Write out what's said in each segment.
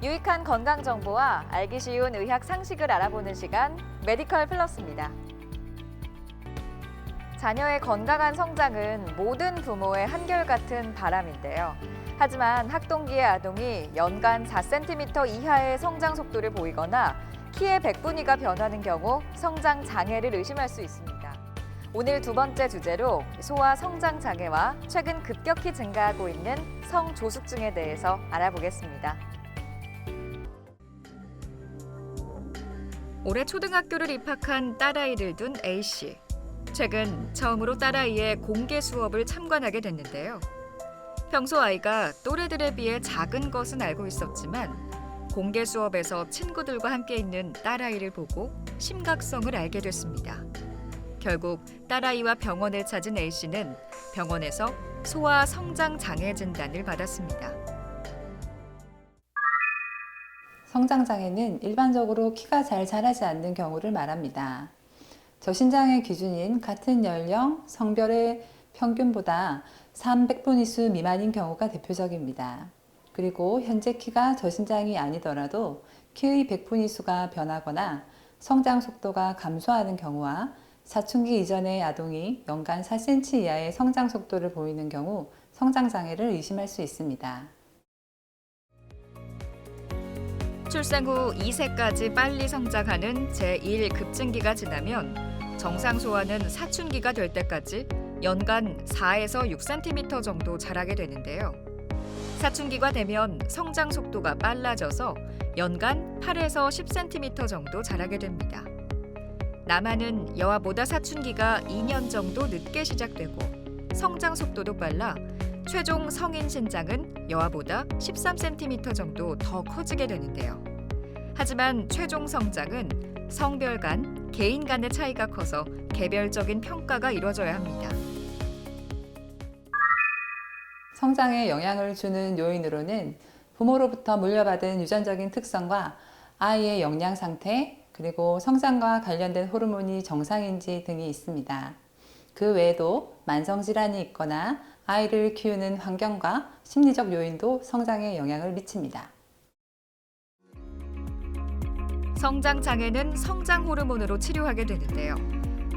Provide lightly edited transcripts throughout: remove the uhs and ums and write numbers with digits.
유익한 건강 정보와 알기 쉬운 의학 상식을 알아보는 시간, 메디컬 플러스입니다. 자녀의 건강한 성장은 모든 부모의 한결같은 바람인데요. 하지만 학동기의 아동이 연간 4cm 이하의 성장 속도를 보이거나 키의 100분위가 변하는 경우 성장 장애를 의심할 수 있습니다. 오늘 두 번째 주제로 소아 성장 장애와 최근 급격히 증가하고 있는 성조숙증에 대해서 알아보겠습니다. 올해 초등학교를 입학한 딸아이를 둔 A씨. 최근 처음으로 딸아이의 공개 수업을 참관하게 됐는데요. 평소 아이가 또래들에 비해 작은 것은 알고 있었지만 공개 수업에서 친구들과 함께 있는 딸아이를 보고 심각성을 알게 됐습니다. 결국 딸아이와 병원을 찾은 A씨는 병원에서 소아 성장 장애 진단을 받았습니다. 성장장애는 일반적으로 키가 잘 자라지 않는 경우를 말합니다. 저신장의 기준인 같은 연령, 성별의 평균보다 300분위수 미만인 경우가 대표적입니다. 그리고 현재 키가 저신장이 아니더라도 키의 100분위수가 변하거나 성장 속도가 감소하는 경우와 사춘기 이전의 아동이 연간 4cm 이하의 성장 속도를 보이는 경우 성장장애를 의심할 수 있습니다. 출생 후 2세까지 빨리 성장하는 제1 급증기가 지나면 정상 소아는 사춘기가 될 때까지 연간 4에서 6cm 정도 자라게 되는데요. 사춘기가 되면 성장 속도가 빨라져서 연간 8에서 10cm 정도 자라게 됩니다. 남아는 여아보다 사춘기가 2년 정도 늦게 시작되고 성장 속도도 빨라 최종 성인 신장은 여아보다 13cm 정도 더 커지게 되는데요. 하지만 최종 성장은 성별 간, 개인 간의 차이가 커서 개별적인 평가가 이루어져야 합니다. 성장에 영향을 주는 요인으로는 부모로부터 물려받은 유전적인 특성과 아이의 영양 상태, 그리고 성장과 관련된 호르몬이 정상인지 등이 있습니다. 그 외에도 만성질환이 있거나 아이를 키우는 환경과 심리적 요인도 성장에 영향을 미칩니다. 성장 장애는 성장 호르몬으로 치료하게 되는데요.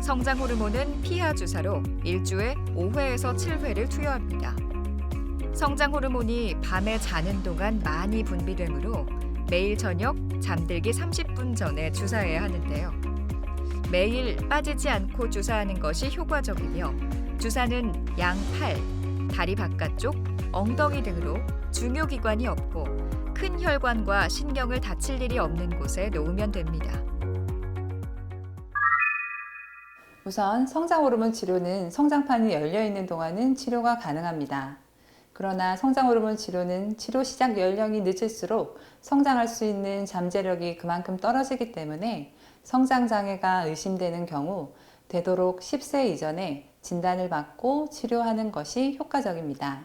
성장 호르몬은 피하 주사로 일주에 5회에서 7회를 투여합니다. 성장 호르몬이 밤에 자는 동안 많이 분비되므로 매일 저녁 잠들기 30분 전에 주사해야 하는데요. 매일 빠지지 않고 주사하는 것이 효과적이며 주사는 양 팔, 다리 바깥쪽, 엉덩이 등으로 중요 기관이 없고 큰 혈관과 신경을 다칠 일이 없는 곳에 놓으면 됩니다. 우선 성장 호르몬 치료는 성장판이 열려 있는 동안은 치료가 가능합니다. 그러나 성장 호르몬 치료는 치료 시작 연령이 늦을수록 성장할 수 있는 잠재력이 그만큼 떨어지기 때문에 성장 장애가 의심되는 경우 되도록 10세 이전에 진단을 받고 치료하는 것이 효과적입니다.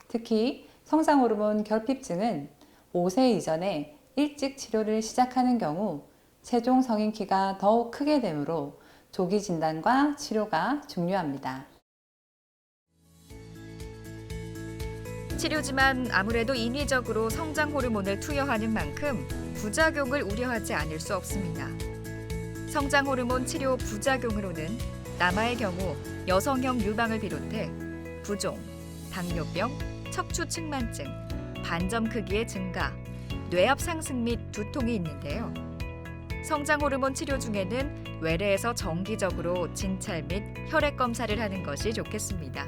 특히 성장 호르몬 결핍증은 5세 이전에 일찍 치료를 시작하는 경우 최종 성인 키가 더욱 크게 되므로 조기 진단과 치료가 중요합니다. 치료지만 아무래도 인위적으로 성장 호르몬을 투여하는 만큼 부작용을 우려하지 않을 수 없습니다. 성장 호르몬 치료 부작용으로는 남아의 경우 여성형 유방을 비롯해 부종, 당뇨병, 척추 측만증, 반점 크기의 증가, 뇌압 상승 및 두통이 있는데요. 성장 호르몬 치료 중에는 외래에서 정기적으로 진찰 및 혈액 검사를 하는 것이 좋겠습니다.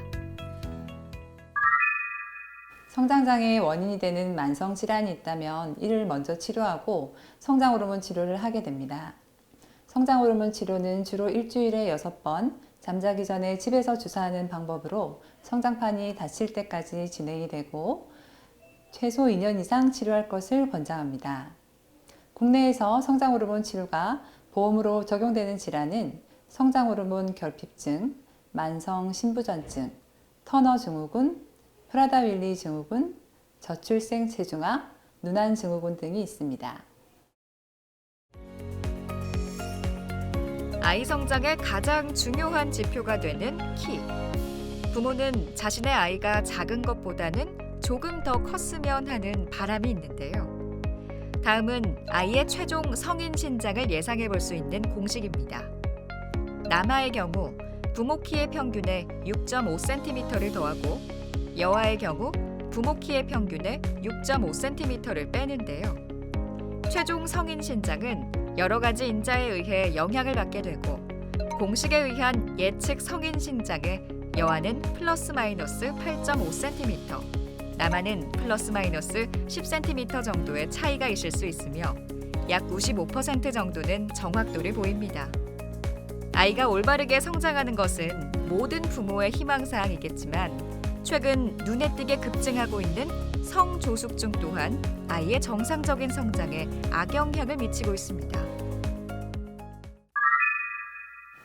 성장장애의 원인이 되는 만성질환이 있다면 이를 먼저 치료하고 성장호르몬 치료를 하게 됩니다. 성장호르몬 치료는 주로 일주일에 6번, 잠자기 전에 집에서 주사하는 방법으로 성장판이 닫힐 때까지 진행이 되고 최소 2년 이상 치료할 것을 권장합니다. 국내에서 성장호르몬 치료가 보험으로 적용되는 질환은 성장호르몬 결핍증, 만성 신부전증, 터너 증후군, 프라다-윌리 증후군, 저출생 체중아, 누난 증후군 등이 있습니다. 아이 성장의 가장 중요한 지표가 되는 키. 부모는 자신의 아이가 작은 것보다는 조금 더 컸으면 하는 바람이 있는데요. 다음은 아이의 최종 성인 신장을 예상해 볼 수 있는 공식입니다. 남아의 경우 부모 키의 평균에 6.5cm를 더하고 여아의 경우 부모 키의 평균에 6.5cm를 빼는데요. 최종 성인 신장은 여러 가지 인자에 의해 영향을 받게 되고 공식에 의한 예측 성인 신장에 여아는 플러스 마이너스 8.5cm, 남아는 플러스 마이너스 10cm 정도의 차이가 있을 수 있으며 약 95% 정도는 정확도를 보입니다. 아이가 올바르게 성장하는 것은 모든 부모의 희망사항이겠지만 최근 눈에 띄게 급증하고 있는 성조숙증 또한 아이의 정상적인 성장에 악영향을 미치고 있습니다.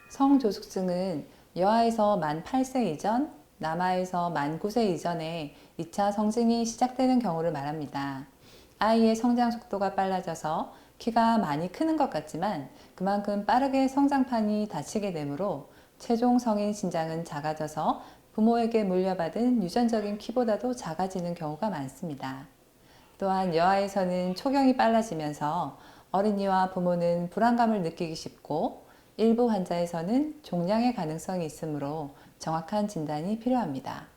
성조숙증은 여아에서 만 8세 이전, 남아에서 만 9세 이전에 2차 성징이 시작되는 경우를 말합니다. 아이의 성장 속도가 빨라져서 키가 많이 크는 것 같지만 그만큼 빠르게 성장판이 닫히게 되므로 최종 성인 신장은 작아져서 부모에게 물려받은 유전적인 키보다도 작아지는 경우가 많습니다. 또한 여아에서는 초경이 빨라지면서 어린이와 부모는 불안감을 느끼기 쉽고 일부 환자에서는 종양의 가능성이 있으므로 정확한 진단이 필요합니다.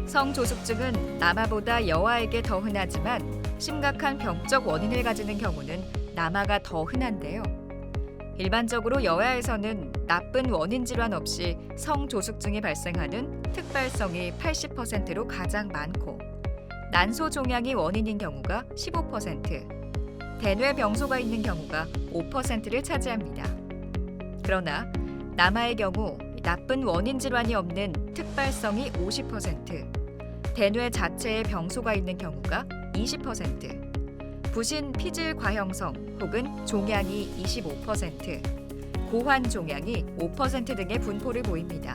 성조숙증은 남아보다 여아에게 더 흔하지만 심각한 병적 원인을 가지는 경우는 남아가 더 흔한데요. 일반적으로 여아에서는 나쁜 원인 질환 없이 성조숙증이 발생하는 특발성이 80%로 가장 많고 난소 종양이 원인인 경우가 15%, 대뇌 병소가 있는 경우가 5%를 차지합니다. 그러나 남아의 경우 나쁜 원인 질환이 없는 특발성이 50%, 대뇌 자체에 병소가 있는 경우가 20%, 부신 피질 과형성 혹은 종양이 25%, 고환 종양이 5% 등의 분포를 보입니다.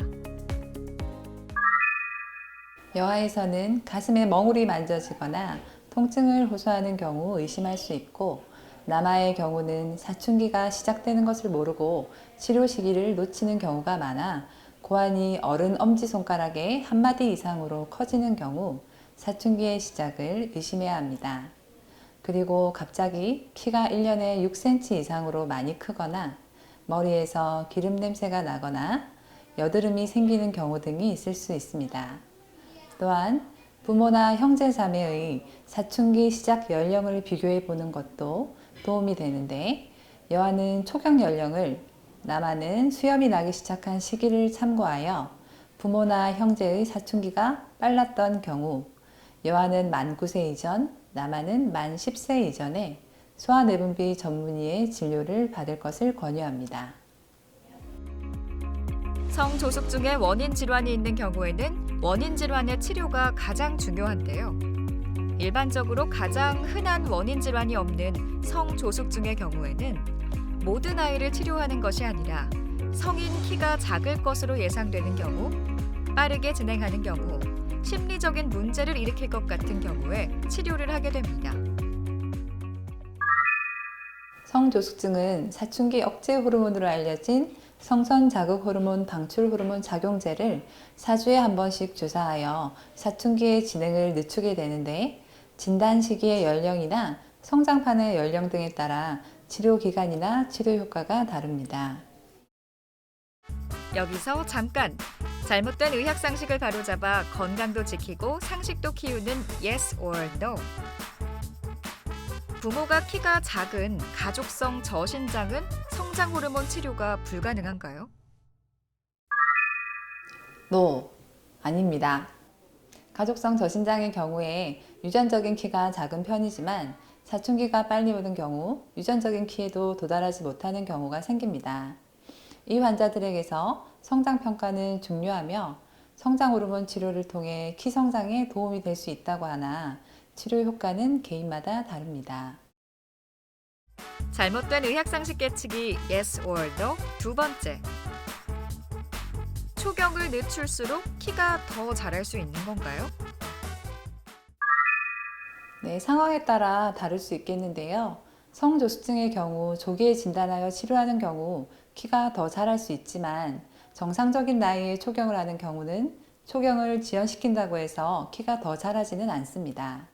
여아에서는 가슴에 멍울이 만져지거나 통증을 호소하는 경우 의심할 수 있고 남아의 경우는 사춘기가 시작되는 것을 모르고 치료 시기를 놓치는 경우가 많아 고환이 어른 엄지손가락의 한 마디 이상으로 커지는 경우 사춘기의 시작을 의심해야 합니다. 그리고 갑자기 키가 1년에 6cm 이상으로 많이 크거나 머리에서 기름 냄새가 나거나 여드름이 생기는 경우 등이 있을 수 있습니다. 또한 부모나 형제 자매의 사춘기 시작 연령을 비교해 보는 것도 도움이 되는데 여아는 초경 연령을, 남아는 수염이 나기 시작한 시기를 참고하여 부모나 형제의 사춘기가 빨랐던 경우 여아는 만 9세 이전, 남아는 만 10세 이전에 소아내분비 전문의의 진료를 받을 것을 권유합니다. 성조숙증의 원인 질환이 있는 경우에는 원인 질환의 치료가 가장 중요한데요. 일반적으로 가장 흔한 원인 질환이 없는 성조숙증의 경우에는 모든 아이를 치료하는 것이 아니라 성인 키가 작을 것으로 예상되는 경우, 빠르게 진행하는 경우, 심리적인 문제를 일으킬 것 같은 경우에 치료를 하게 됩니다. 성조숙증은 사춘기 억제 호르몬으로 알려진 성선 자극 호르몬 방출 호르몬 작용제를 4주에 한 번씩 주사하여 사춘기의 진행을 늦추게 되는데 진단 시기의 연령이나 성장판의 연령 등에 따라 치료 기간이나 치료 효과가 다릅니다. 여기서 잠깐! 잘못된 의학 상식을 바로잡아 건강도 지키고 상식도 키우는 Yes or No. 부모가 키가 작은 가족성 저신장은 성장 호르몬 치료가 불가능한가요? No, 아닙니다. 가족성 저신장의 경우에 유전적인 키가 작은 편이지만 사춘기가 빨리 오는 경우 유전적인 키에도 도달하지 못하는 경우가 생깁니다. 이 환자들에게서 성장 평가는 중요하며 성장 호르몬 치료를 통해 키 성장에 도움이 될 수 있다고 하나 치료 효과는 개인마다 다릅니다. 잘못된 의학 상식 깨치기 Yes or No 두 번째. 초경을 늦출수록 키가 더 자랄 수 있는 건가요? 네, 상황에 따라 다를 수 있겠는데요. 성조숙증의 경우 조기에 진단하여 치료하는 경우 키가 더 자랄 수 있지만 정상적인 나이에 초경을 하는 경우는 초경을 지연시킨다고 해서 키가 더 자라지는 않습니다.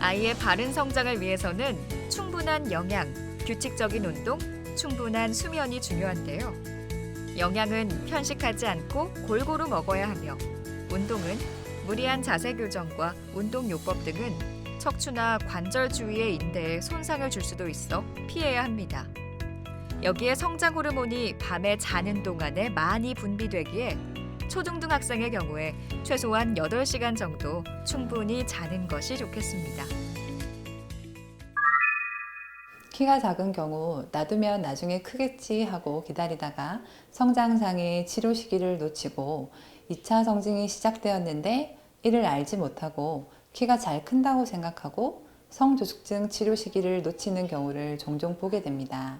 아이의 바른 성장을 위해서는 충분한 영양, 규칙적인 운동, 충분한 수면이 중요한데요. 영양은 편식하지 않고 골고루 먹어야 하며 운동은 무리한 자세 교정과 운동요법 등은 척추나 관절 주위의 인대에 손상을 줄 수도 있어 피해야 합니다. 여기에 성장 호르몬이 밤에 자는 동안에 많이 분비되기에 초중등 학생의 경우에 최소한 8시간 정도 충분히 자는 것이 좋겠습니다. 키가 작은 경우 놔두면 나중에 크겠지 하고 기다리다가 성장장애 치료 시기를 놓치고 2차 성징이 시작되었는데 이를 알지 못하고 키가 잘 큰다고 생각하고 성조숙증 치료 시기를 놓치는 경우를 종종 보게 됩니다.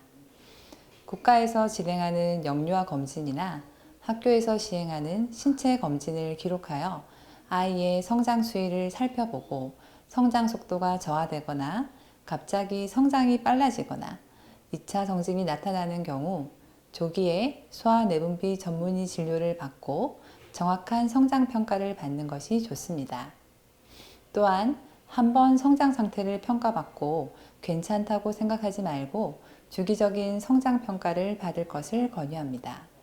국가에서 진행하는 영유아 검진이나 학교에서 시행하는 신체 검진을 기록하여 아이의 성장 수위를 살펴보고 성장 속도가 저하되거나 갑자기 성장이 빨라지거나 2차 성징이 나타나는 경우 조기에 소아내분비 전문의 진료를 받고 정확한 성장 평가를 받는 것이 좋습니다. 또한 한번 성장 상태를 평가받고 괜찮다고 생각하지 말고 주기적인 성장 평가를 받을 것을 권유합니다.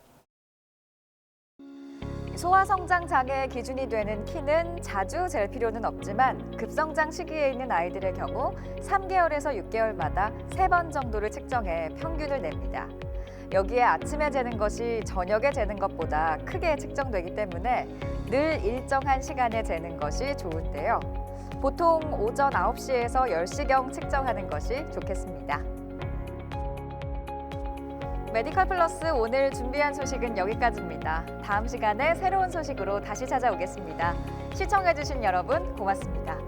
소아성장 장애의 기준이 되는 키는 자주 잴 필요는 없지만 급성장 시기에 있는 아이들의 경우 3개월에서 6개월마다 3번 정도를 측정해 평균을 냅니다. 여기에 아침에 재는 것이 저녁에 재는 것보다 크게 측정되기 때문에 늘 일정한 시간에 재는 것이 좋은데요. 보통 오전 9시에서 10시경 측정하는 것이 좋겠습니다. 메디컬 플러스 오늘 준비한 소식은 여기까지입니다. 다음 시간에 새로운 소식으로 다시 찾아오겠습니다. 시청해주신 여러분 고맙습니다.